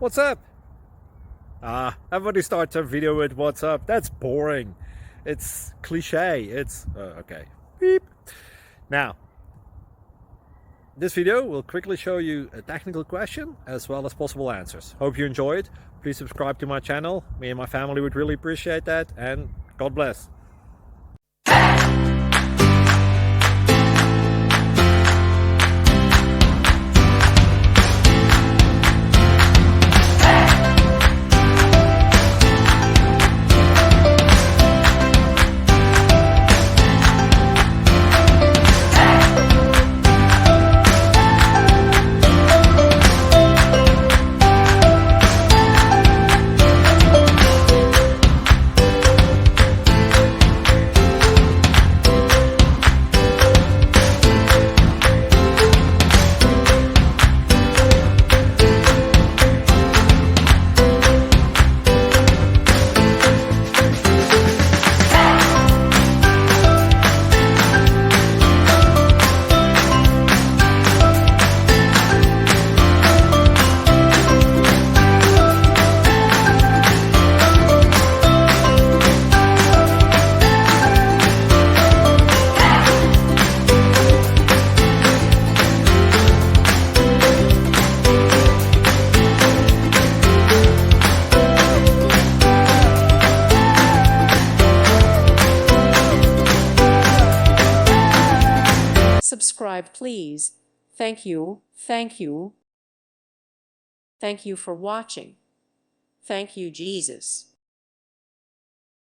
What's up? Everybody starts a video with what's up. That's boring. It's cliche. It's okay. Beep. Now, this video will quickly show you a technical question as well as possible answers. Hope you enjoy it. Please subscribe to my channel. Me and my family would really appreciate that, and God bless. Subscribe, please. Thank you. Thank you. Thank you for watching. Thank you, Jesus.